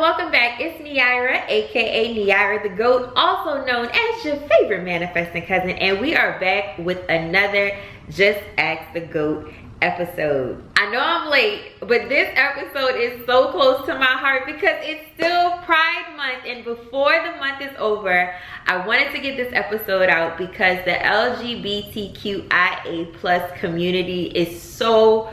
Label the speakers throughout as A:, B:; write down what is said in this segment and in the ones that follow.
A: welcome back. It's Neira, aka Neira the G.O.A.T, also known as your favorite manifesting cousin, and we are back with another Just Ask the G.O.A.T episode. I know I'm late, but this episode is so close to my heart because it's still Pride Month, and before the month is over, I wanted to get this episode out because the LGBTQIA plus community is so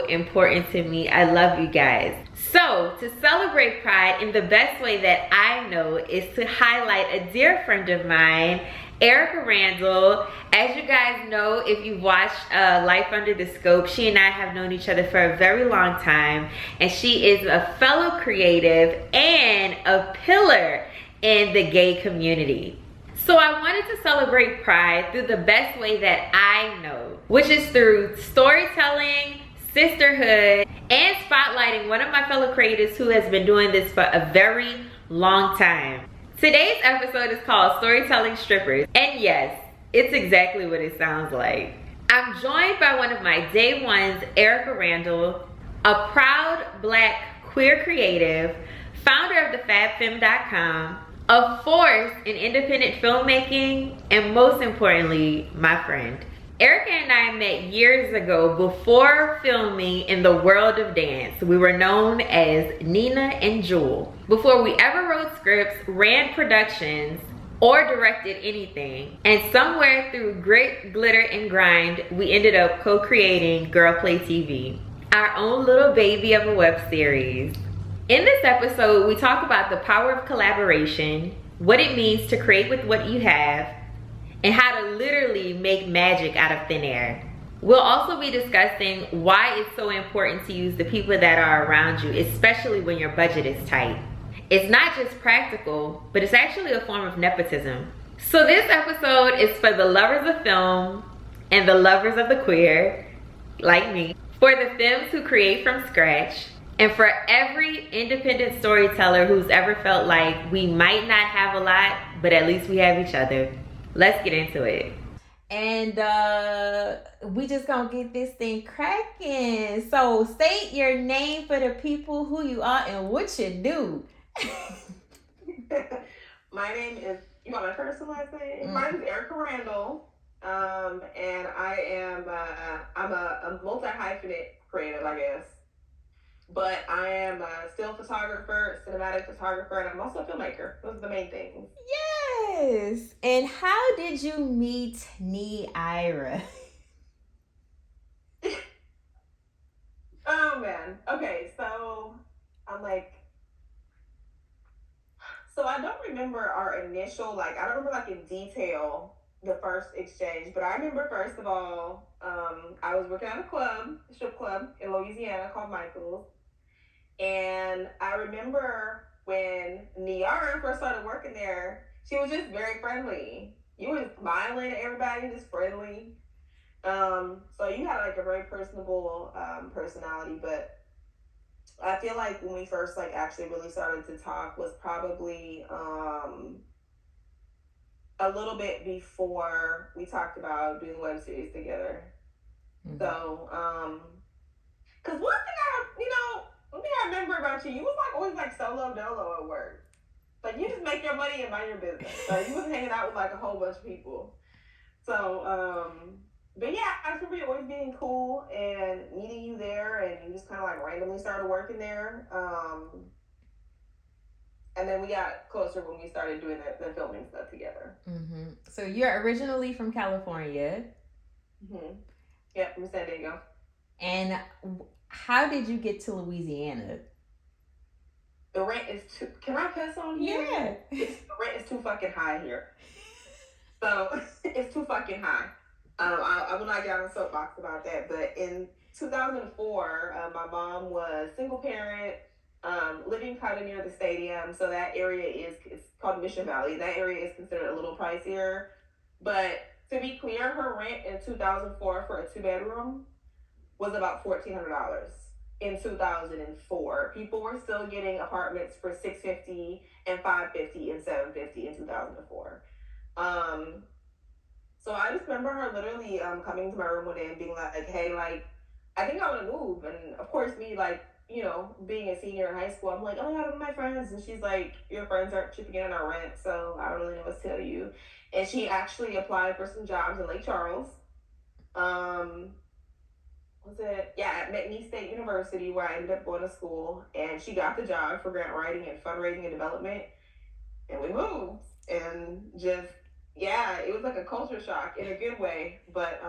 A: important to me. I love you guys. So to celebrate Pride in the best way that I know is to highlight a dear friend of mine, Aryka Randall. As you guys know, if you've watched Life Under the Scope, she and I have known each other for a very long time, and she is a fellow creative and a pillar in the gay community. So I wanted to celebrate Pride through the best way that I know, which is through storytelling, sisterhood, and spotlighting one of my fellow creators who has been doing this for a very long time. Today's episode is called Storytelling Strippers, and yes, it's exactly what it sounds like. I'm joined by one of my day ones, Aryka Randall, a proud Black queer creative, founder of thefabfemme.com, a force in independent filmmaking, and most importantly, my friend. Aryka and I met years ago before filming in the world of dance. We were known as Nina and Jewel. Before we ever wrote scripts, ran productions, or directed anything. And somewhere through grit, glitter, and grind, we ended up co-creating Girl Play TV, our own little baby of a web series. In this episode, we talk about the power of collaboration, what it means to create with what you have, and how to literally make magic out of thin air. We'll also be discussing why it's so important to use the people that are around you, especially when your budget is tight. It's not just practical, but it's actually a form of nepotism. So this episode is for the lovers of film and the lovers of the queer, like me, for the femmes who create from scratch, and for every independent storyteller who's ever felt like we might not have a lot, but at least we have each other. Let's get into it. And we just gonna get this thing cracking. So state your name for the people, who you are and what you do.
B: My name is, you want my first and last name? My name is Aryka Randall. And I am, I'm a multi-hyphenate creative, I guess. But I am a still photographer, cinematic photographer, and I'm also a filmmaker. Those are the main things.
A: Yes. And how did you meet Neira?
B: Oh man. Okay, so I'm like, so I don't remember our initial, I don't remember in detail the first exchange, but I remember first of all, I was working at a strip club in Louisiana called Michael's. And I remember when Neira first started working there, she was just very friendly. You were just smiling at everybody, just friendly. So you had a very personable personality, but I feel like when we first actually really started to talk was probably a little bit before we talked about doing web series together. Mm-hmm. So, because one thing I remember about you was always solo dolo at work. You just make your money and mind your business. So you was hanging out with a whole bunch of people. So, but yeah, I just remember you always being cool and meeting you there, and you just kind of randomly started working there. And then we got closer when we started doing the filming stuff together.
A: Mm-hmm. So you're originally from California.
B: Mm-hmm. Yeah, from San Diego.
A: And how did you get to Louisiana?
B: The rent is too... Can I cuss on here?
A: Yeah.
B: The rent is too fucking high here. So, it's too fucking high. I will not get on a soapbox about that, but in 2004, my mom was single parent, living kind of near the stadium, so that area it's called Mission Valley. That area is considered a little pricier, but to be clear, her rent in 2004 for a 2-bedroom was about $1,400 in 2004. People were still getting apartments for $650 and $550 and $750 in 2004. So I just remember her literally coming to my room one day and being like, hey, I think I want to move. And of course me being a senior in high school, I'm like, oh, yeah, my friends. And she's like, your friends aren't chipping in on our rent, so I don't really know what to tell you. And she actually applied for some jobs in Lake Charles. Um, was it? Yeah, at McNeese State University, where I ended up going to school. And she got the job for grant writing and fundraising and development. And we moved. And just, yeah, it was like a culture shock in a good way. But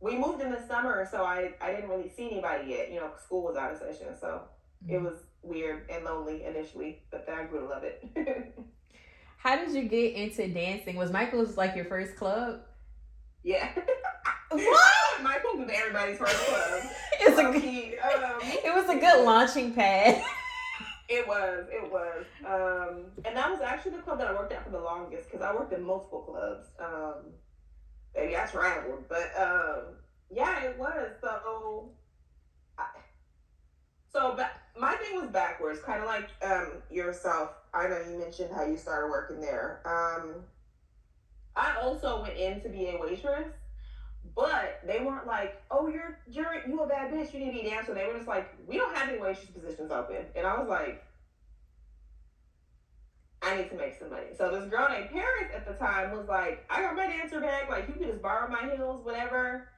B: we moved in the summer, so I didn't really see anybody yet. School was out of session. So it was weird and lonely initially, but then I grew to love it.
A: How did you get into dancing? Was Michael's like your first club?
B: Yeah.
A: What?
B: Michael's was everybody's first club.
A: It was a good launching pad.
B: It was. And that was actually the club that I worked at for the longest, because I worked in multiple clubs. Maybe I traveled, but yeah, it was. My thing was backwards, kind of like yourself. I know you mentioned how you started working there. I also went in to be a waitress, but they weren't like, "Oh, you a bad bitch. You need to be a dancer." They were just like, "We don't have any waitress positions open," and I was like, I need to make some money. So this girl named Paris at the time was like, I got my dancer bag. Like, you can just borrow my heels, whatever.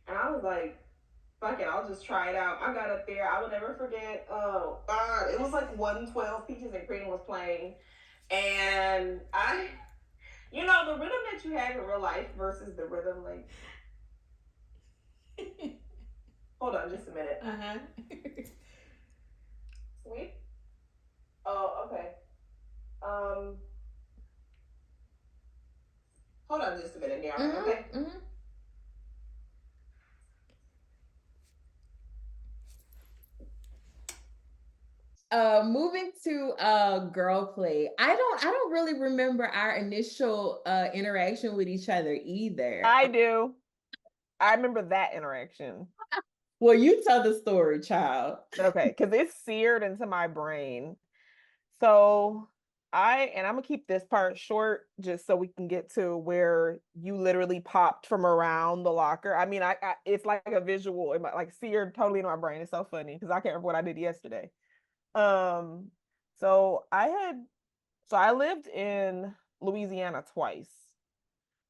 B: And I was like, fuck it, I'll just try it out. I got up there. I will never forget. Oh, God. It was like 112 Peaches and Cream was playing. And the rhythm that you have in real life versus the rhythm, like, hold on just a minute. Sweet? Oh, okay. Hold on just a minute, Neira, okay?
A: Moving to girl play. I don't really remember our initial interaction with each other either.
C: I do. I remember that interaction.
A: Well, you tell the story, child.
C: Okay, because it's seared into my brain. So I'm gonna keep this part short just so we can get to where you literally popped from around the locker. I mean, I it's like a visual, like seared totally into my brain. It's so funny because I can't remember what I did yesterday. So I lived in Louisiana twice.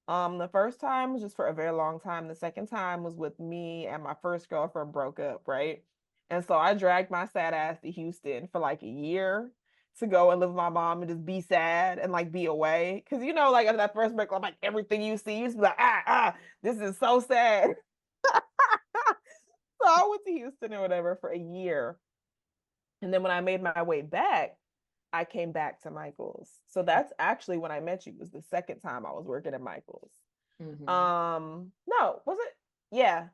C: The first time was just for a very long time. The second time was with me and my first girlfriend broke up, right? And so I dragged my sad ass to Houston for like a year to go and live with my mom and just be sad and like be away. Cause like at that first break, like everything you see, you just be like, this is so sad. So I went to Houston or whatever for a year. And then when I made my way back, I came back to Michael's. So that's actually when I met you. It was the second time I was working at Michael's. No, was it? Yeah.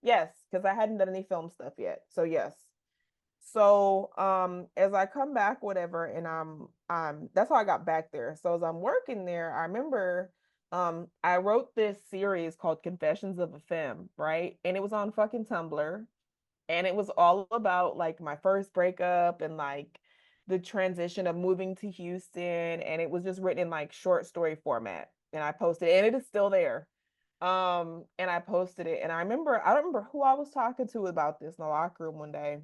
C: Yes, because I hadn't done any film stuff yet. So yes. So as I come back, whatever, and that's how I got back there. So as I'm working there, I remember I wrote this series called Confessions of a Femme, right? And it was on fucking Tumblr. And it was all about like my first breakup and like the transition of moving to Houston. And it was just written in like short story format. And I posted it, and it is still there. And I posted it. And I don't remember who I was talking to about this in the locker room one day.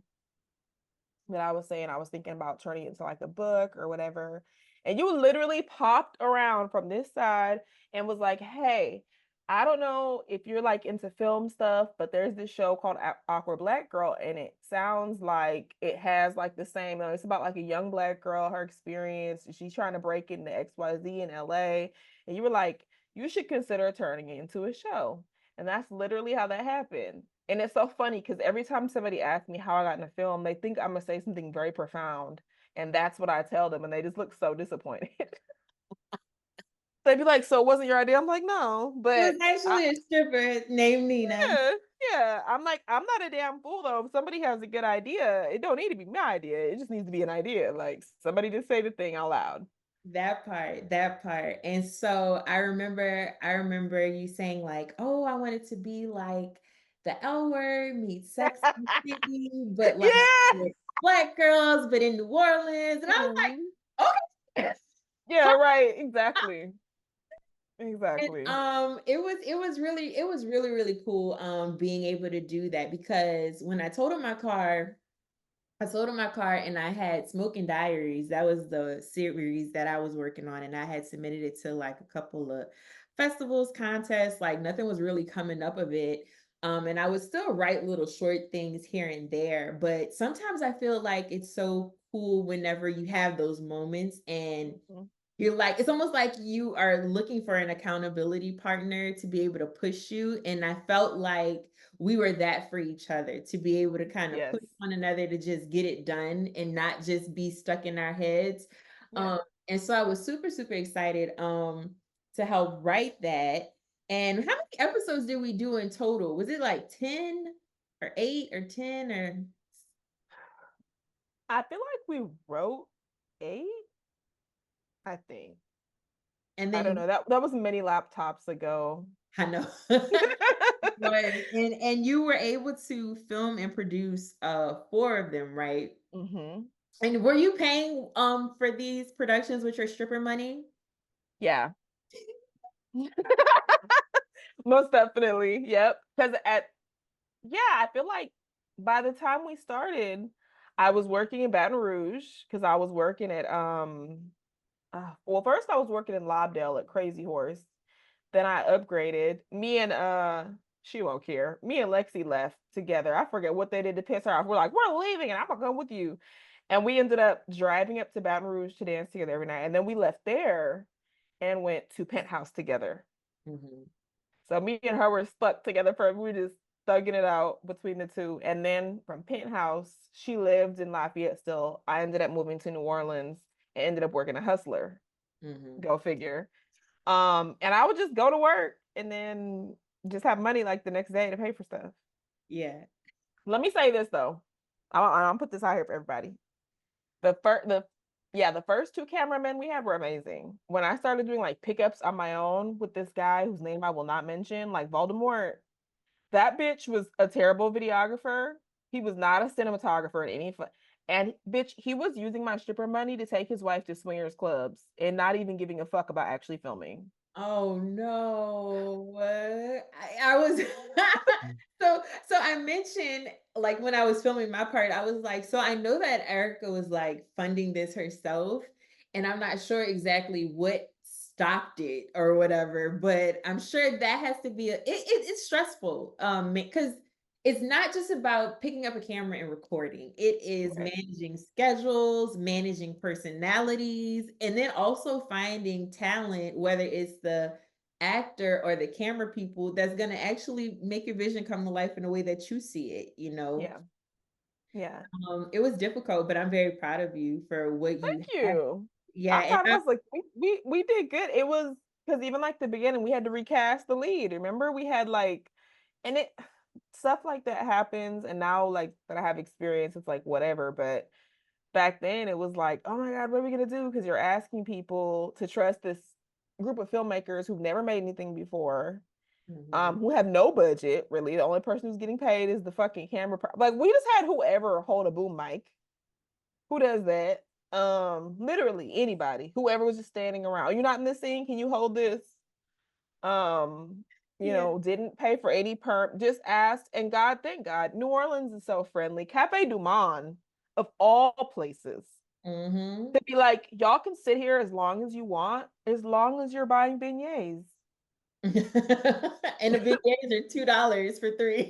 C: That I was saying I was thinking about turning it into like a book or whatever. And you literally popped around from this side and was like, hey, I don't know if you're like into film stuff, but there's this show called Awkward Black Girl, and it sounds like it has like the same, it's about like a young Black girl, her experience. She's trying to break into XYZ in LA. And you were like, you should consider turning it into a show. And that's literally how that happened. And it's so funny because every time somebody asks me how I got in a film, they think I'm gonna say something very profound. And that's what I tell them, and they just look so disappointed. They'd be like, so it wasn't your idea? I'm like, no, but
A: it was actually a stripper named Nina.
C: Yeah. I'm like, I'm not a damn fool though. If somebody has a good idea, it don't need to be my idea. It just needs to be an idea. Like somebody just say the thing out loud.
A: That part. And so I remember you saying like, oh, I wanted to be like the L Word meets Sex and the City, but like Black girls, but in New Orleans. And I was like, okay.
C: Yeah, right. Exactly. Exactly.
A: And, it was really really cool being able to do that, because when I totaled my car I sold him my car and I had Smoking Diaries. That was the series that I was working on, and I had submitted it to like a couple of festivals, contests, like nothing was really coming up of it. And I would still write little short things here and there, but sometimes I feel like it's so cool whenever you have those moments and you're like, it's almost like you are looking for an accountability partner to be able to push you. And I felt like we were that for each other to be able to kind of
C: Yes.
A: push one another to just get it done and not just be stuck in our heads.
C: Yeah.
A: And so I was super, super excited to help write that. And how many episodes did we do in total? Was it like 10 or 8 or 10 or
C: I feel like we wrote 8, I think.
A: and
C: I don't
A: then
C: know. That was many laptops ago.
A: I know. Was. And you were able to film and produce 4 of them, right?
C: Mm-hmm.
A: And were you paying for these productions with your stripper money?
C: Yeah. Most definitely. Yep. Because I feel like by the time we started, I was working in Baton Rouge because I was working at well, first I was working in Lobdell at Crazy Horse. Then I upgraded. Me and she won't care. Me and Lexi left together. I forget what they did to piss her off. We're like, we're leaving and I'm gonna come with you. And we ended up driving up to Baton Rouge to dance together every night. And then we left there and went to Penthouse together.
A: Mm-hmm.
C: So me and her were stuck together for we were just thugging it out between the two. And then from Penthouse, she lived in Lafayette still. I ended up moving to New Orleans and ended up working a Hustler.
A: Mm-hmm.
C: Go figure. And I would just go to work and then just have money like the next day to pay for stuff.
A: Yeah.
C: Let me say this though. I'll put this out here for everybody. The first 2 cameramen we had were amazing. When I started doing like pickups on my own with this guy whose name I will not mention, like Voldemort, that bitch was a terrible videographer. He was not a cinematographer in any and bitch, he was using my stripper money to take his wife to swingers clubs and not even giving a fuck about actually filming.
A: Oh no. I was so I mentioned like when I was filming my part, I was like, so I know that Aryka was like funding this herself, and I'm not sure exactly what stopped it or whatever, but I'm sure that has to be it's stressful. Because it's not just about picking up a camera and recording. It is
C: Right.
A: managing schedules, managing personalities, and then also finding talent, whether it's the actor or the camera people that's going to actually make your vision come to life in a way that you see it, you know.
C: Yeah. Yeah.
A: It was difficult, but I'm very proud of you for what you
C: Thank
A: have.
C: you.
A: Yeah,
C: I'm
A: and
C: proud of us. Like we did good. It was because even like the beginning, we had to recast the lead. Remember, we had like, and it stuff like that happens. And now, like that I have experience, it's like whatever. But back then, it was like, oh my god, what are we gonna do? Because you're asking people to trust this group of filmmakers who've never made anything before,
A: Mhm.
C: who have no budget. Really, the only person who's getting paid is the fucking camera. Like we just had whoever hold a boom mic. Who does that? Literally anybody, whoever was just standing around. You're not in this scene. Can you hold this? Um,
A: Yeah.
C: didn't pay for any perm, just asked. And God, thank God, New Orleans is so friendly. Cafe Du Monde, of all places,
A: Mm-hmm.
C: to be like, y'all can sit here as long as you want, as long as you're buying beignets.
A: And the beignets are $2 for 3.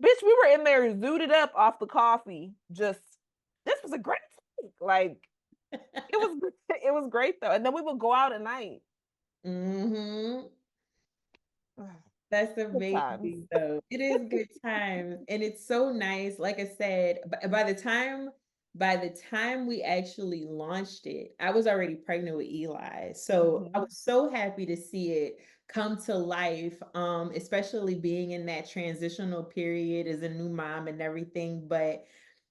C: Bitch, we were in there zooted up off the coffee. Just this was a great thing. Like it was it was great though. And then we would go out at night.
A: Mm-hmm. That's
C: Good times.
A: amazing, though. It is good times, and it's so nice. Like I said, by the time we actually launched it, I was already pregnant with Eli. So I
C: Mm-hmm.
A: was so happy to see it come to life, especially being in that transitional period as a new mom and everything. But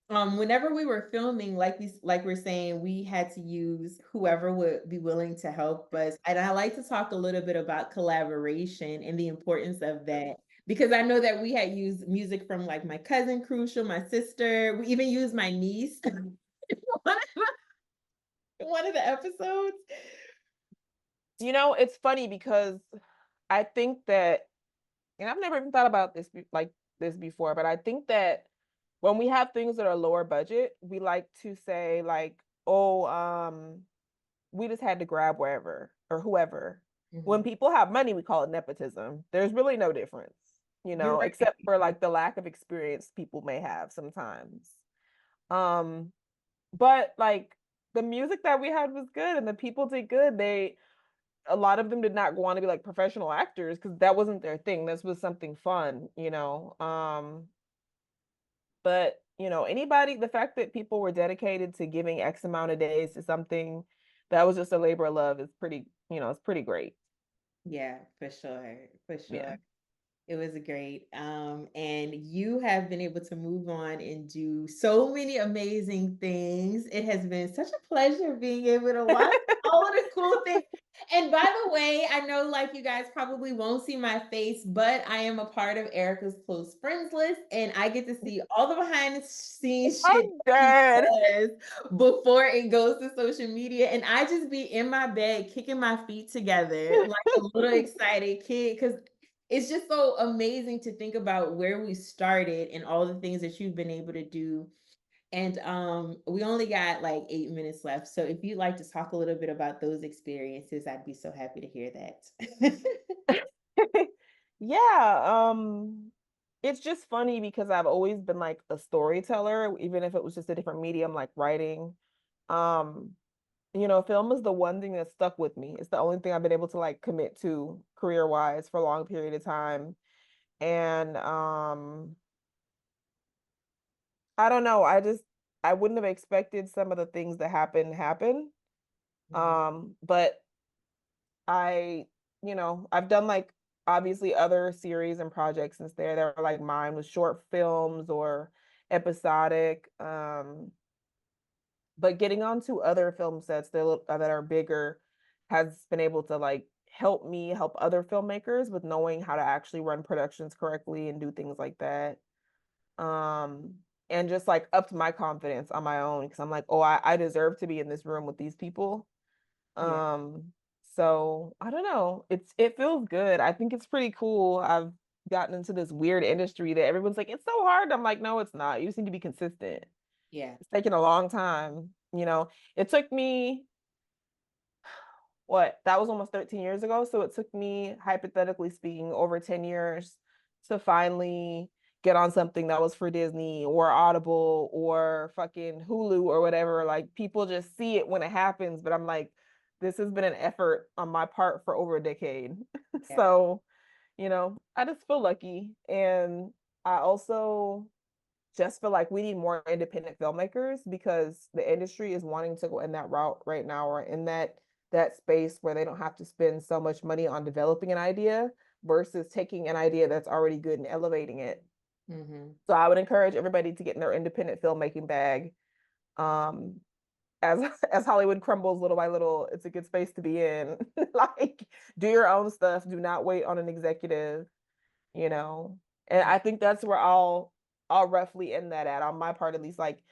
A: whenever we were filming, like we're saying, we had to use whoever would be willing to help us. And I like to talk a little bit about collaboration and the importance of that, because I know that we had used music from like my cousin Crucial, my sister. We even used my niece in one of the episodes.
C: It's funny because I think that, and I've never even thought about this like this before, but I think that when we have things that are lower budget, we like to say like, oh, we just had to grab wherever or whoever. When people have money, we call it nepotism. There's really no difference, you
A: You're
C: know,
A: right.
C: except for like the lack of experience people may have sometimes. Um, but like the music that we had was good and the people did good. A lot of them did not go on to be like professional actors because that wasn't their thing. This was something fun, you know. But you know, anybody, the fact that people were dedicated to giving X amount of days to something that was just a labor of love is pretty, you know, it's pretty great.
A: Yeah, for sure. For
C: Yeah.
A: sure. It was great. And you have been able to move on and do so many amazing things. It has been such a pleasure being able to watch all of the cool things. And by the way, I know like you guys probably won't see my face, but I am a part of Erica's close friends list and I get to see all the behind the scenes shit
C: I'm
A: she
C: dead.
A: does before it goes to social media. And I just be in my bed kicking my feet together like a little excited kid because it's just so amazing to think about where we started and all the things that you've been able to do. And we only got like 8 minutes left. So if you'd like to talk a little bit about those experiences, I'd be so happy to hear that.
C: Yeah, it's just funny because I've always been like a storyteller, even if it was just a different medium like writing. Um, you know, film is the one thing that stuck with me. It's the only thing I've been able to like commit to career-wise for a long period of time. And I don't know, I wouldn't have expected some of the things that happen.
A: Mhm.
C: But I, you know, I've done like obviously other series and projects since there that were like mine with short films or episodic. But getting onto other film sets that are bigger has been able to like help me help other filmmakers with knowing how to actually run productions correctly and do things like that. Um, and just like upped my confidence on my own because I'm like, oh, I deserve to be in this room with these people.
A: Yeah.
C: Um, so I don't know. It feels good. I think it's pretty cool. I've gotten into this weird industry that everyone's like, it's so hard. I'm like, no, it's not. You just need to be consistent.
A: Yeah.
C: It's taken a long time. You know, it took me what that was almost 13 years ago. So it took me, hypothetically speaking, over 10 years to finally get on something that was for Disney or Audible or fucking Hulu or whatever. Like people just see it when it happens, but I'm like, this has been an effort on my part for over a decade.
A: Yeah.
C: So, you know, I just feel lucky. And I also just feel like we need more independent filmmakers because the industry is wanting to go in that route right now or in that space where they don't have to spend so much money on developing an idea versus taking an idea that's already good and elevating it.
A: Mm-hmm.
C: So I would encourage everybody to get in their independent filmmaking bag. Um, as as Hollywood crumbles little by little, it's a good space to be in. Like do your own stuff. Do not wait on an executive, you know. And I think that's where I'll roughly end that at on my part at least. Like,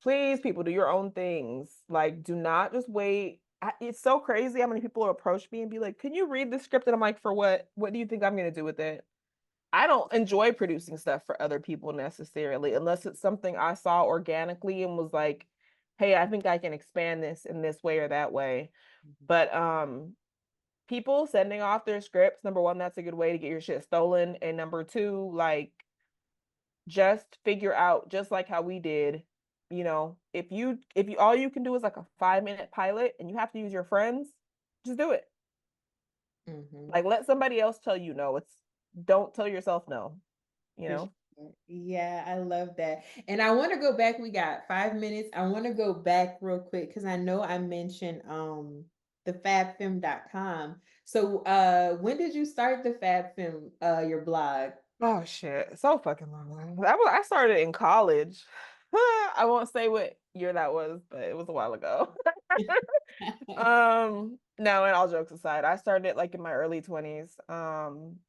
C: please, people, do your own things. Like, do not just wait. It's so crazy how many people approach me and be like, "Can you read the script?" And I'm like, "For what? What do you think I'm gonna do with it?" I don't enjoy producing stuff for other people necessarily, unless it's something I saw organically and was like, "Hey, I think I can expand this in this way or that way." But people sending off their scripts, number one, that's a good way to get your shit stolen. And number two, like just figure out, just like how we did, you know, if you all you can do is like a 5-minute pilot and you have to use your friends, just do it.
A: Mm-hmm.
C: Like let somebody else tell you no. It's don't tell yourself no, you
A: For
C: know?
A: sure. Yeah, I love that. And I want to go back. We got 5 minutes. I want to go back real quick because I know I mentioned the fabfem.com. So when did you start the fabfem your blog?
C: Oh shit. So fucking long. I started in college. I won't say what year that was, but it was a while ago. No, and all jokes aside, I started like in my early 20s,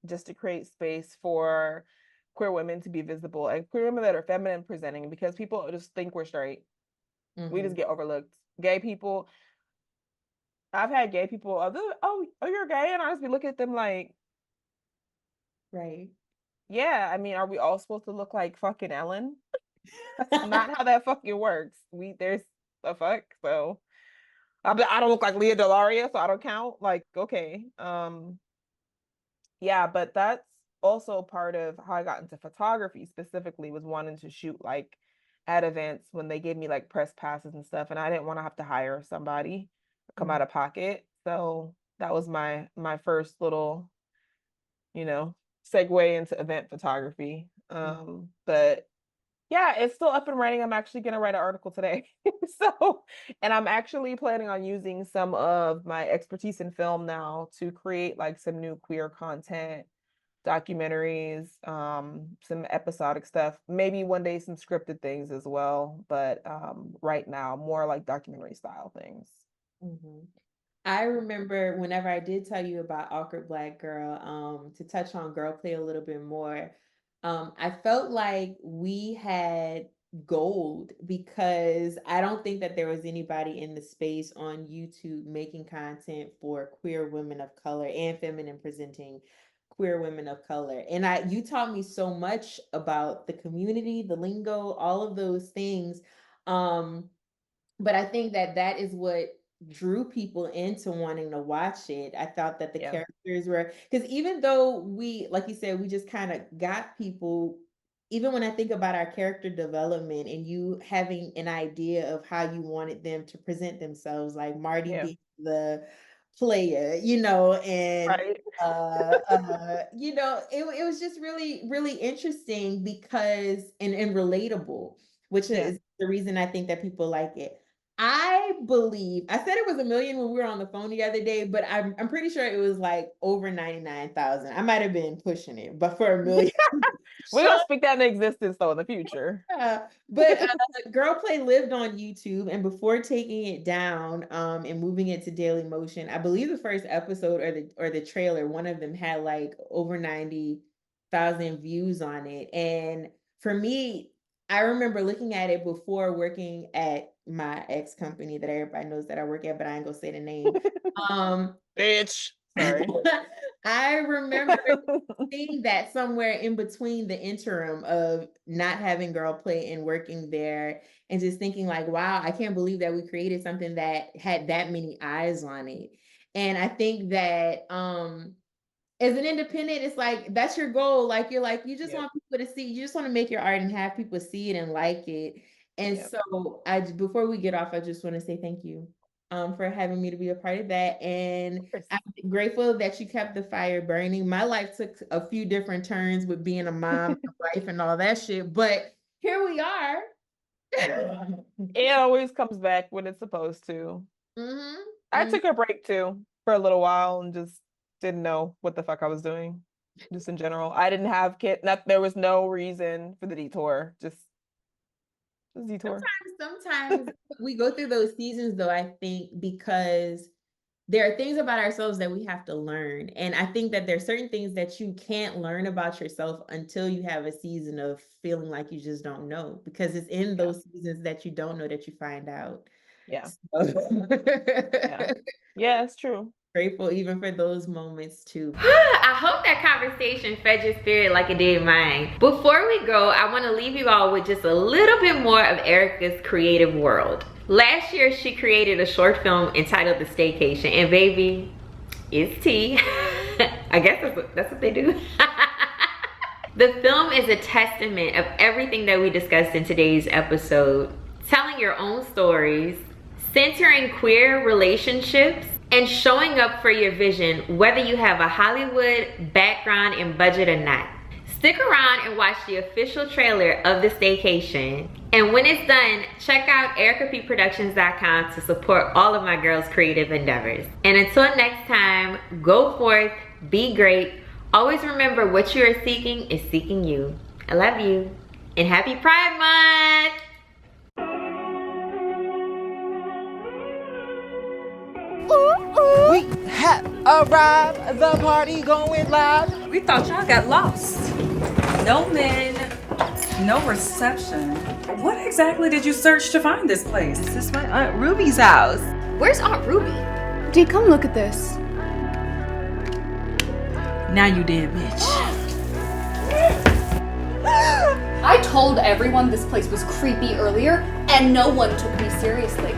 C: just to create space for queer women to be visible and queer women that are feminine presenting because people just think we're straight. We
A: Mm-hmm.
C: just get overlooked. Gay people, I've had gay people, oh, you're gay, and I just be looking at them like,
A: Right.
C: yeah, I mean, are we all supposed to look like fucking Ellen? That's not how that fucking works. There's the fuck. So I don't look like Leah Delaria, so I don't count. Like, okay. Yeah, but that's also part of how I got into photography specifically, was wanting to shoot like at events when they gave me like press passes and stuff, and I didn't want to have to hire somebody or come out of pocket. So that was my first little, segue into event photography. But yeah, it's still up and running. I'm actually going to write an article today. And I'm actually planning on using some of my expertise in film now to create like some new queer content, documentaries, some episodic stuff, maybe one day some scripted things as well. But right now, more like documentary style things.
A: I remember whenever I did tell you about Awkward Black Girl, to touch on girl play a little bit more, I felt like we had gold, because I don't think that there was anybody in the space on YouTube making content for queer women of color and feminine presenting queer women of color. And you taught me so much about the community, the lingo, all of those things. But I think that is what drew people into wanting to watch it. I thought that the characters were, because even though we, like you said, we just kind of got people, even when I think about our character development and you having an idea of how you wanted them to present themselves, like Marty being the player, and
C: Right.
A: it was just really, really interesting because and relatable, which is the reason I think that people like it. I believe I said it was 1 million when we were on the phone the other day, but I'm pretty sure it was like over 99,000. I might have been pushing it, but for 1 million.
C: We're gonna speak that into existence though in the future.
A: But Girl Play lived on YouTube, and before taking it down and moving it to Daily Motion, I believe the first episode or the trailer, one of them had like over 90,000 views on it. And for me, I remember looking at it before working at my ex company that everybody knows that I work at, but I ain't gonna say the name.
C: Bitch. Sorry.
A: I remember seeing that somewhere in between the interim of not having Girl Play and working there, and just thinking like, wow, I can't believe that we created something that had that many eyes on it. And I think that as an independent, it's like that's your goal. Like you just want people to see, you just want to make your art and have people see it and like it. And so before we get off, I just want to say thank you for having me to be a part of that. And I'm grateful that you kept the fire burning. My life took a few different turns with being a mom, a wife, and all that shit, but here we are.
C: It always comes back when it's supposed to. I took a break too for a little while and just didn't know what the fuck I was doing, just in general. I didn't have kids. There was no reason for the detour. Just detour.
A: Sometimes we go through those seasons, though, I think, because there are things about ourselves that we have to learn. And I think that there's certain things that you can't learn about yourself until you have a season of feeling like you just don't know, because it's in those seasons that you don't know that you find out.
C: Yeah.
A: Yeah,
C: it's true.
A: Grateful even for those moments too. I hope that conversation fed your spirit like it did mine. Before we go, I want to leave you all with just a little bit more of Aryka's creative world. Last year, she created a short film entitled The Staycation, and baby, it's tea. I guess that's what they do. The film is a testament of everything that we discussed in today's episode. Telling your own stories, centering queer relationships, and showing up for your vision, whether you have a Hollywood background and budget or not. Stick around and watch the official trailer of The Staycation. And when it's done, check out ArykaPProductions.com to support all of my girls' creative endeavors. And until next time, go forth, be great. Always remember what you are seeking is seeking you. I love you, and happy Pride Month!
D: We have arrived, the party going live.
E: We thought y'all got lost. No men, no reception. What exactly did you search to find this place?
D: This is my Aunt Ruby's house.
F: Where's Aunt Ruby? Dee, come look at this.
E: Now you did, bitch.
F: I told everyone this place was creepy earlier, and no one took me seriously.